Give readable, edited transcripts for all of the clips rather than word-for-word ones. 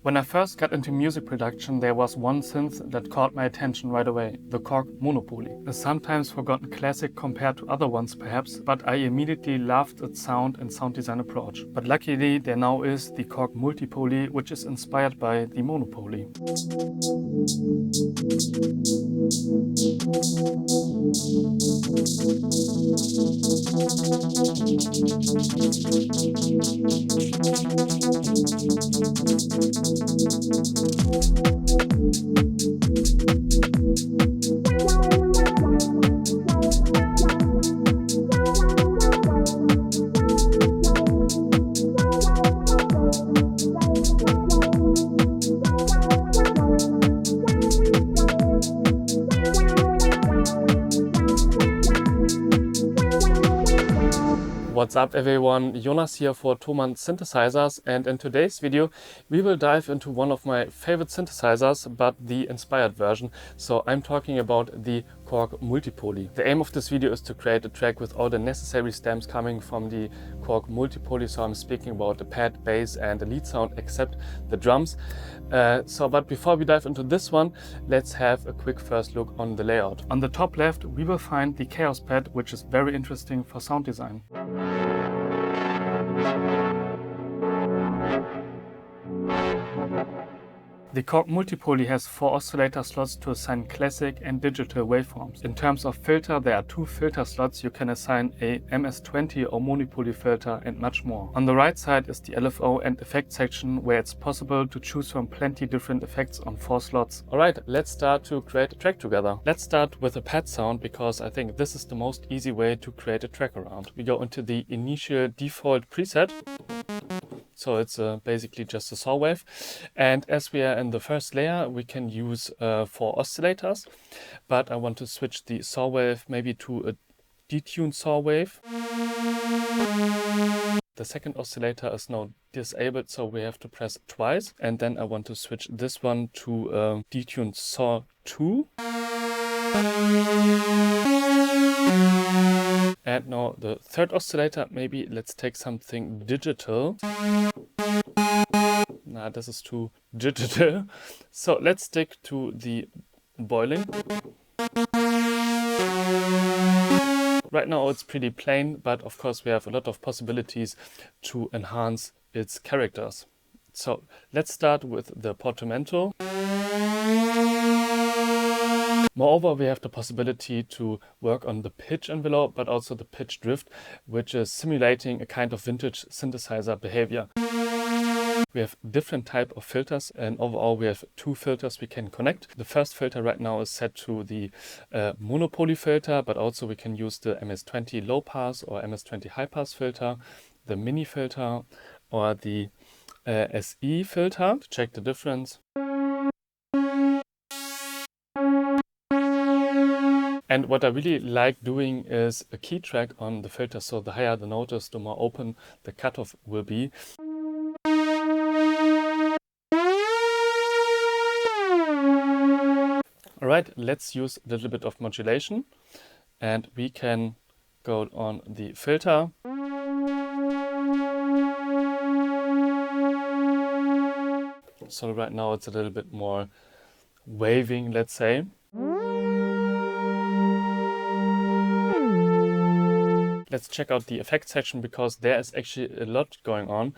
When I first got into music production, there was one synth that caught my attention right away, the Korg Multi. A sometimes forgotten classic compared to other ones perhaps, but I immediately loved its sound and sound design approach. But luckily there now is the Korg Multi, which is inspired by the Monopoly. What's up everyone, Jonas here for Thomann Synthesizers, and in today's video we will dive into one of my favorite synthesizers, but the inspired version. So I'm talking about the Korg Multi. The aim of this video is to create a track with all the necessary stems coming from the Korg Multi, so I'm speaking about the pad, bass and the lead sound except the drums. But before we dive into this one, let's have a quick first look on the layout. On the top left we will find the Chaos pad, which is very interesting for sound design. The Korg Multi has 4 oscillator slots to assign classic and digital waveforms. In terms of filter, there are 2 filter slots. You can assign a MS-20 or Monopoly filter and much more. On the right side is the LFO and effect section, where it's possible to choose from plenty different effects on 4 slots. Alright, let's start to create a track together. Let's start with a pad sound, because I think this is the most easy way to create a track around. We go into the initial default preset. So it's basically just a saw wave. And as we are in the first layer, we can use 4 oscillators. But I want to switch the saw wave maybe to a detuned saw wave. The second oscillator is now disabled, so we have to press twice. And then I want to switch this one to a detuned saw 2. And now the third oscillator, maybe let's take something digital. Nah, this is too digital. So let's stick to the boiling. Right now it's pretty plain, but of course we have a lot of possibilities to enhance its characters. So let's start with the portamento. Moreover, we have the possibility to work on the pitch envelope, but also the pitch drift, which is simulating a kind of vintage synthesizer behavior. We have different type of filters, and overall we have 2 filters we can connect. The first filter right now is set to the Monopoly filter, but also we can use the MS-20 low pass or MS-20 high pass filter, the mini filter or the SE filter to check the difference. And what I really like doing is a key track on the filter, so the higher the note is, the more open the cutoff will be. Alright, let's use a little bit of modulation, and we can go on the filter. So right now it's a little bit more waving, let's say. Let's check out the effect section, because there is actually a lot going on.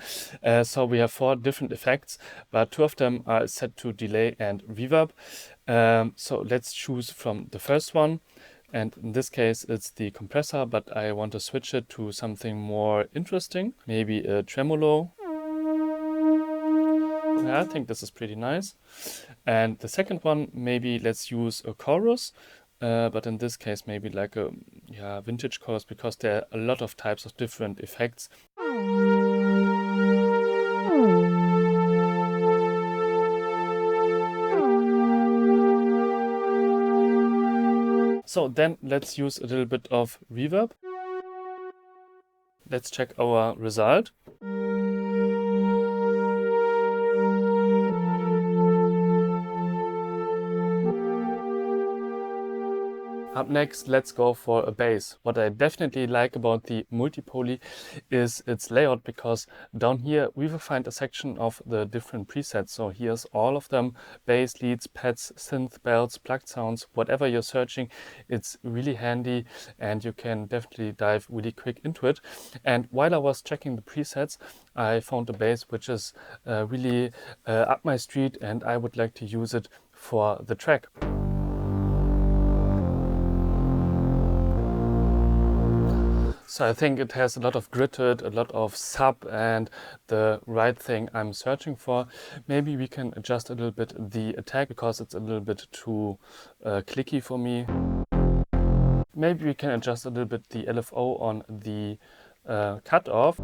So we have 4 different effects, but 2 of them are set to delay and reverb. So let's choose from the first one. And in this case, it's the compressor, but I want to switch it to something more interesting. Maybe a tremolo. Yeah, I think this is pretty nice. And the second one, maybe let's use a chorus. But in this case, maybe like a vintage chorus, because there are a lot of types of different effects. So then let's use a little bit of reverb. Let's check our result. Up next, let's go for a bass. What I definitely like about the multi-poly is its layout, because down here we will find a section of the different presets. So here's all of them: bass, leads, pads, synth, bells, plugged sounds, whatever you're searching. It's really handy and you can definitely dive really quick into it. And while I was checking the presets, I found a bass which is really up my street, and I would like to use it for the track. So I think it has a lot of grit to it, a lot of sub, and the right thing I'm searching for. Maybe we can adjust a little bit the attack, because it's a little bit too clicky for me. Maybe we can adjust a little bit the LFO on the cutoff.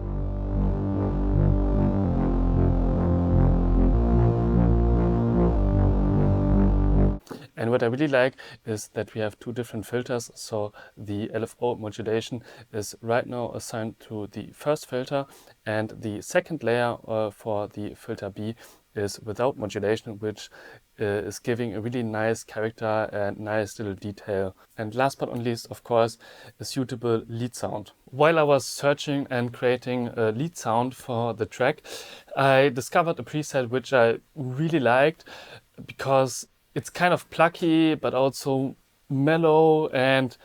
And what I really like is that we have two different filters. So the LFO modulation is right now assigned to the first filter, and the second layer for the filter B is without modulation, which is giving a really nice character and nice little detail. And last but not least, of course, a suitable lead sound. While I was searching and creating a lead sound for the track, I discovered a preset which I really liked, because it's kind of plucky but also mellow, and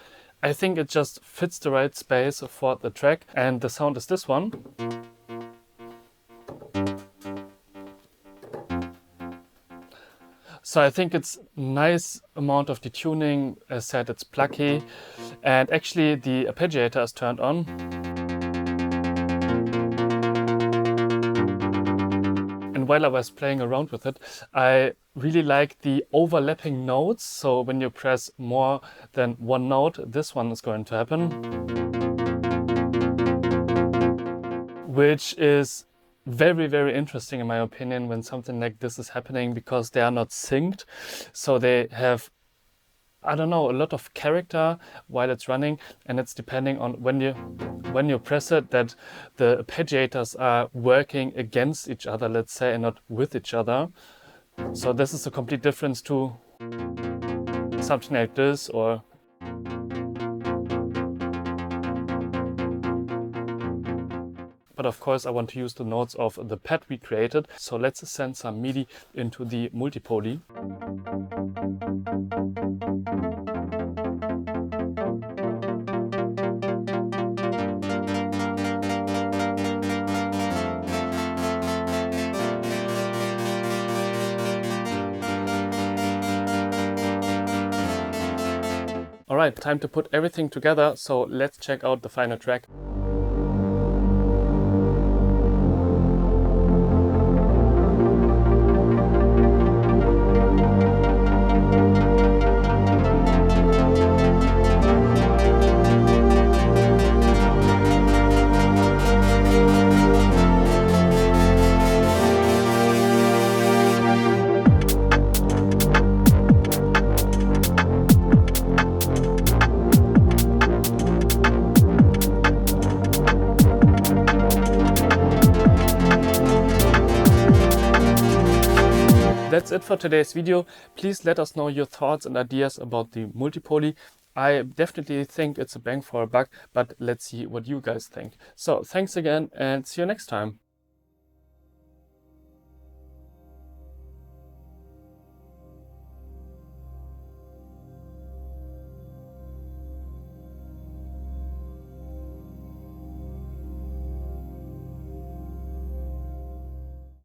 I think it just fits the right space for the track. And the sound is this one. So I think it's nice amount of detuning. As said, it's plucky, and actually the arpeggiator is turned on. And while I was playing around with it, I really like the overlapping notes. So when you press more than one note, this one is going to happen, which is very, very interesting in my opinion when something like this is happening, because they are not synced. So they have, I don't know, a lot of character while it's running, and it's depending on when you press it, that the arpeggiators are working against each other, let's say, and not with each other. So this is a complete difference to something like this, or but of course I want to use the notes of the pad we created. So let's send some MIDI into the multi-poly. Alright, time to put everything together, so let's check out the final track. That's it for today's video. Please let us know your thoughts and ideas about the multi-poly. I definitely think it's a bang for a buck, but let's see what you guys think. So thanks again, and see you next time.